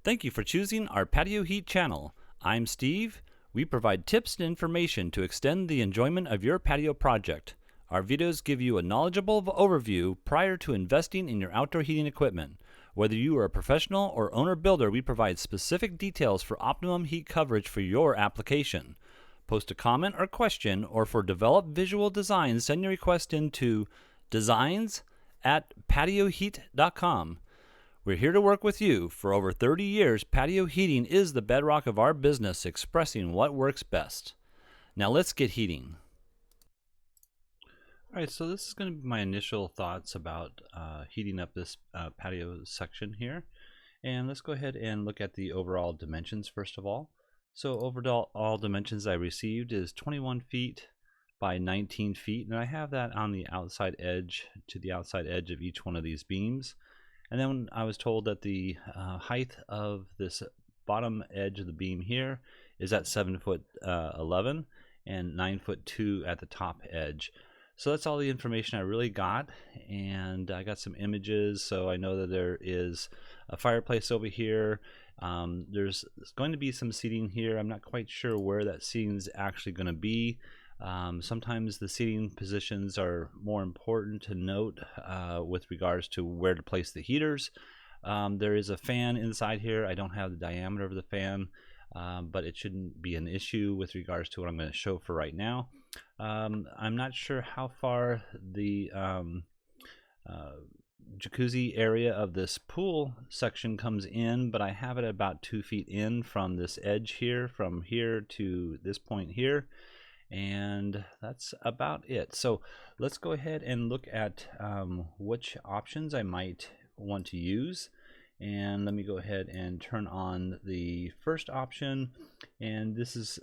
Thank you for choosing our Patio Heat channel. I'm Steve. We provide tips and information to extend the enjoyment of your patio project. Our videos give you a knowledgeable overview prior to investing in your outdoor heating equipment. Whether you are a professional or owner-builder, we provide specific details for optimum heat coverage for your application. Post a comment or question, or for developed visual designs, send your request into designs@patioheat.com. We're here to work with you. For over 30 years, patio heating is the bedrock of our business, expressing what works best. Now let's get heating. All right, so this is going to be my initial thoughts about heating up this patio section here. And let's go ahead and look at the overall dimensions first of all. So overall dimensions I received is 21 feet by 19 feet, and I have that on the outside edge to the outside edge of each one of these beams. And then I was told that the height of this bottom edge of the beam here is at 7 foot 11 and 9 foot 2 at the top edge. So that's all the information I really got, and I got some images, so I know that there is a fireplace over here. There's going to be some seating here. I'm not quite sure where that seating is actually going to be. Sometimes the seating positions are more important to note with regards to where to place the heaters. There is a fan inside here. I don't have the diameter of the fan, but it shouldn't be an issue with regards to what I'm going to show for right now. I'm not sure how far the jacuzzi area of this pool section comes in, but I have it about 2 feet in from this edge here, from here to this point here. And that's about it. So let's go ahead and look at which options I might want to use. And let me go ahead and turn on the first option. And this is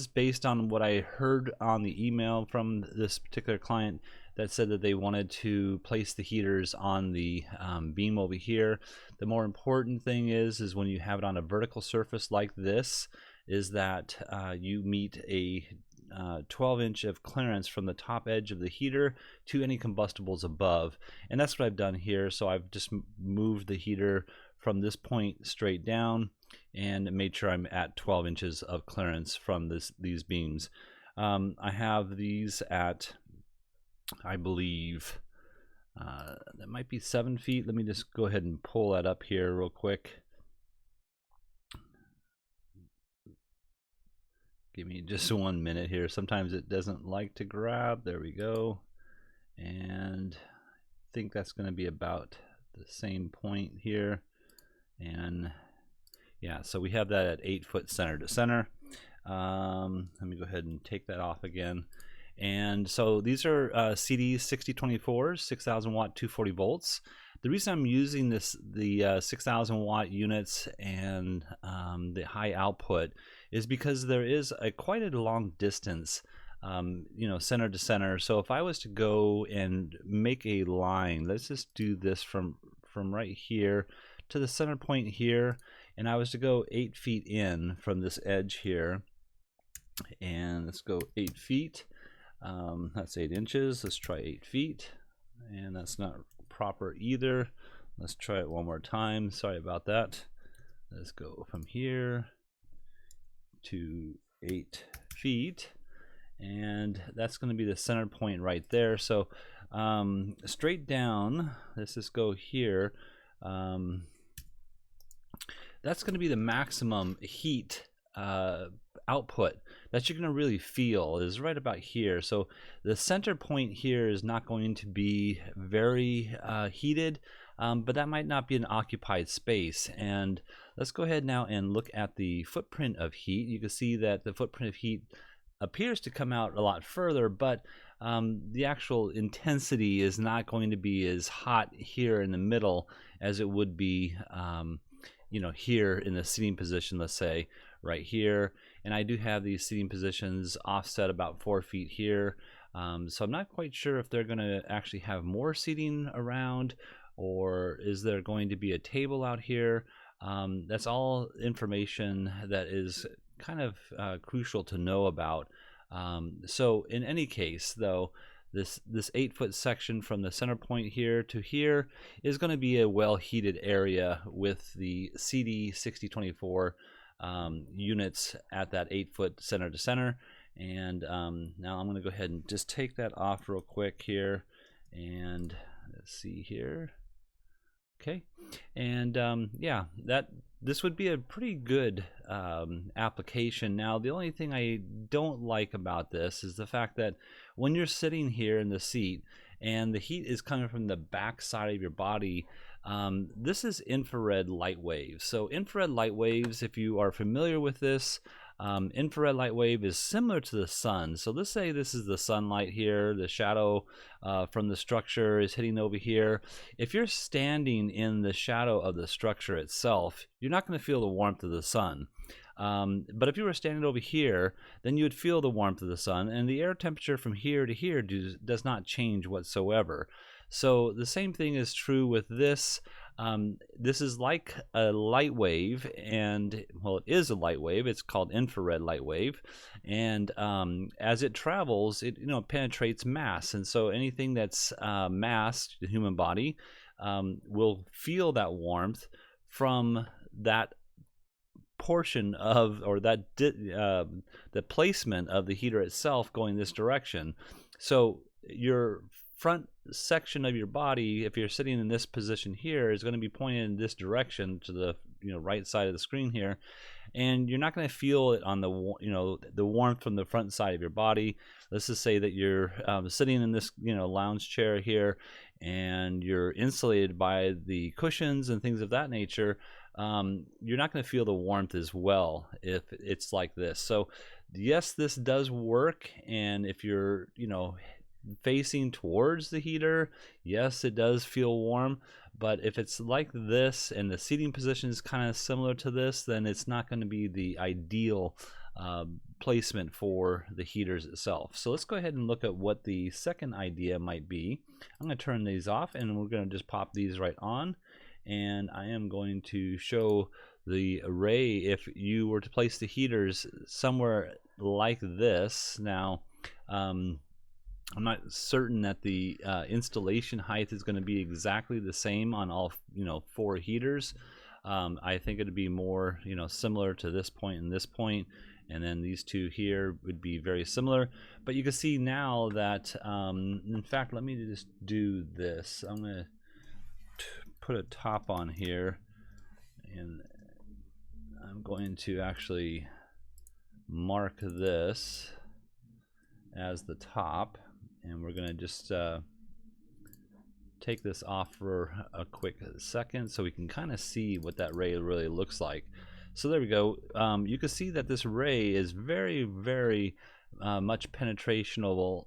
based on what I heard on the email from this particular client that said that they wanted to place the heaters on the beam over here. The more important thing is when you have it on a vertical surface like this, is that you meet a 12 inch of clearance from the top edge of the heater to any combustibles above, and that's what I've done here. So I've just moved the heater from this point straight down and made sure I'm at 12 inches of clearance from these beams. I have these at, I believe that might be 7 feet. Let me just go ahead and pull that up here real quick. Give me just 1 minute here. Sometimes it doesn't like to grab. There we go. And I think that's going to be about the same point here. And yeah, so we have that at 8 foot center to center. Let me go ahead and take that off again. And so these are CD 6024s, 6,000 watt, 240 volts. The reason I'm using the 6,000 watt units and the high output is because there is quite a long distance, center to center. So if I was to go and make a line, let's just do this from right here to the center point here, and I was to go 8 feet in from this edge here, and let's go 8 feet. That's 8 inches. Let's try 8 feet, and that's not proper either. Let's try it one more time. Sorry about that. Let's go from here to 8 feet, and that's going to be the center point right there. So straight down, let's just go here. That's going to be the maximum heat output that you're going to really feel is right about here. So the center point here is not going to be very heated, but that might not be an occupied space. And let's go ahead now and look at the footprint of heat. You can see that the footprint of heat appears to come out a lot further, but the actual intensity is not going to be as hot here in the middle as it would be here in the seating position, let's say right here. And I do have these seating positions offset about 4 feet here. So I'm not quite sure if they're going to actually have more seating around, or is there going to be a table out here. That's all information that is kind of crucial to know about. So in any case, though, this 8-foot section from the center point here to here is going to be a well heated area with the CD6024 units at that 8-foot center to center. And now I'm going to go ahead and just take that off real quick here, and let's see here. Okay, and yeah, this would be a pretty good application. Now, the only thing I don't like about this is the fact that when you're sitting here in the seat and the heat is coming from the back side of your body, this is infrared light waves. So infrared light waves, if you are familiar with this, infrared light wave is similar to the sun. So let's say this is the sunlight here, the shadow from the structure is hitting over here. If you're standing in the shadow of the structure itself, you're not going to feel the warmth of the sun. But if you were standing over here, then you would feel the warmth of the sun, and the air temperature from here to here does not change whatsoever. So the same thing is true with this. This is like a light wave, and well, it is a light wave. It's called infrared light wave, and as it travels, it penetrates mass, and so anything that's mass, the human body, will feel that warmth from that portion of, or that the placement of the heater itself going this direction. So your front section of your body, if you're sitting in this position here, is going to be pointed in this direction to the right side of the screen here, and you're not going to feel it on the the warmth from the front side of your body. Let's just say that you're sitting in this lounge chair here, and you're insulated by the cushions and things of that nature. You're not going to feel the warmth as well if it's like this. So yes, this does work, and if you're facing towards the heater, yes, it does feel warm. But if it's like this and the seating position is kind of similar to this, then it's not going to be the ideal placement for the heaters itself. So let's go ahead and look at what the second idea might be. I'm going to turn these off, and we're going to just pop these right on, and I am going to show the array if you were to place the heaters somewhere like this. Now, I'm not certain that the installation height is going to be exactly the same on all 4 heaters. I think it'd be more similar to this point and this point, and then these 2 here would be very similar. But you can see now that in fact, let me just do this. I'm going to put a top on here, and I'm going to actually mark this as the top, and we're going to just take this off for a quick second so we can kind of see what that ray really looks like. So there we go. You can see that this ray is very, very much penetrationable,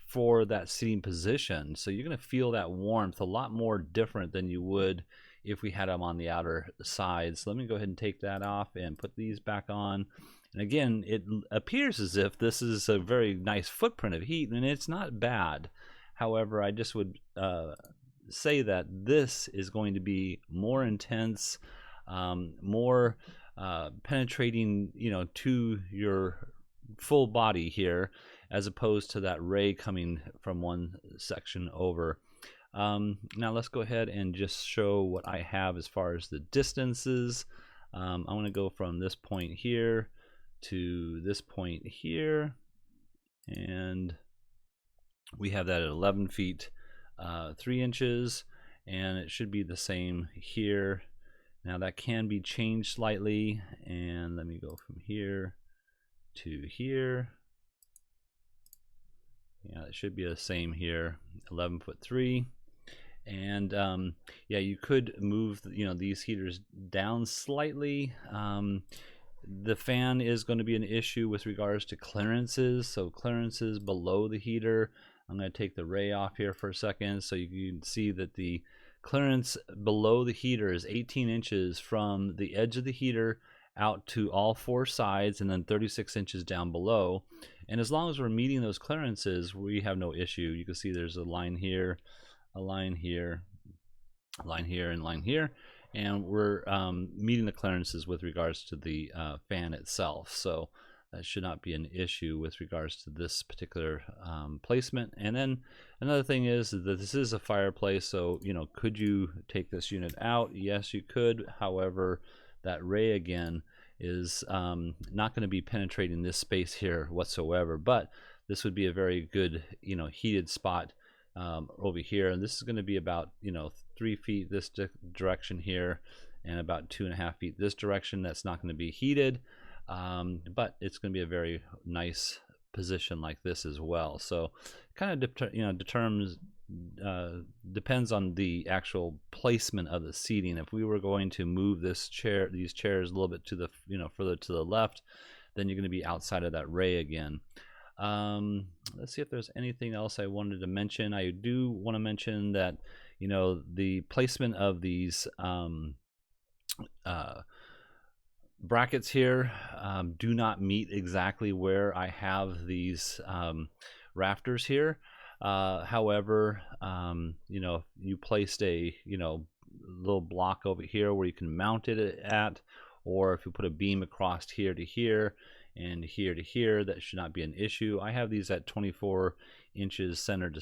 for that seating position. So you're going to feel that warmth a lot more different than you would if we had them on the outer sides. So let me go ahead and take that off and put these back on. And again, it appears as if this is a very nice footprint of heat, and it's not bad. However, I just would say that this is going to be more intense, more penetrating, to your full body here, as opposed to that ray coming from one section over. Now let's go ahead and just show what I have as far as the distances. I'm going to go from this point here to this point here, and we have that at 11 feet 3 inches, and it should be the same here. Now that can be changed slightly, and let me go from here to here. Yeah, it should be the same here, 11'3". And yeah, you could move these heaters down slightly. The fan is going to be an issue with regards to clearances, so clearances below the heater. I'm going to take the ray off here for a second so you can see that the clearance below the heater is 18 inches from the edge of the heater out to all 4 sides, and then 36 inches down below. And as long as we're meeting those clearances, we have no issue. You can see there's a line here, a line here, a line here, and a line here, and we're meeting the clearances with regards to the fan itself. So that should not be an issue with regards to this particular placement. And then another thing is that this is a fireplace, so could you take this unit out? Yes, you could. However, that ray again is not going to be penetrating this space here whatsoever, but this would be a very good heated spot over here, and this is going to be about 3 feet this direction here and about 2.5 feet this direction. That's not going to be heated, but it's going to be a very nice position like this as well. So kind of depends on the actual placement of the seating. If we were going to move these chairs a little bit to the further to the left, then you're going to be outside of that ray again. Let's see if there's anything else I wanted to mention. I do want to mention that the placement of these brackets here do not meet exactly where I have these rafters here. However, if you placed a little block over here where you can mount it at, or if you put a beam across here to here and here to here, that should not be an issue. I have these at 24 inches center to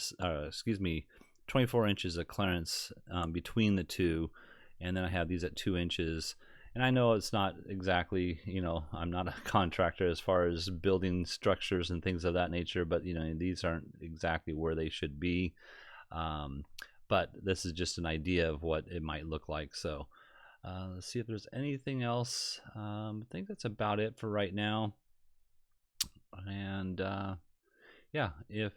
24 inches of clearance between the two, and then I have these at 2 inches. And I know it's not exactly, I'm not a contractor as far as building structures and things of that nature, but these aren't exactly where they should be. But this is just an idea of what it might look like. So let's see if there's anything else. I think that's about it for right now. And yeah, if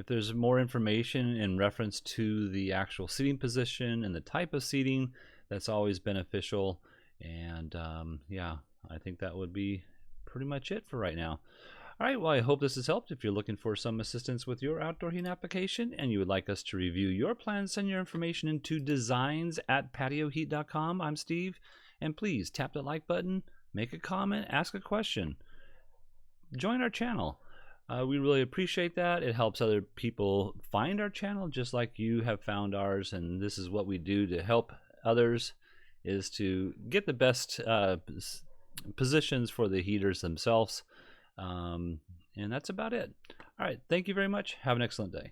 there's more information in reference to the actual seating position and the type of seating, that's always beneficial. And yeah, I think that would be pretty much it for right now. All right, well, I hope this has helped. If you're looking for some assistance with your outdoor heating application and you would like us to review your plans, send your information into designs@patioheat.com. I'm Steve, and please tap the like button, make a comment, ask a question. Join our channel. We really appreciate that. It helps other people find our channel just like you have found ours, and this is what we do to help others, is to get the best positions for the heaters themselves. And that's about it. All right, thank you very much. Have an excellent day.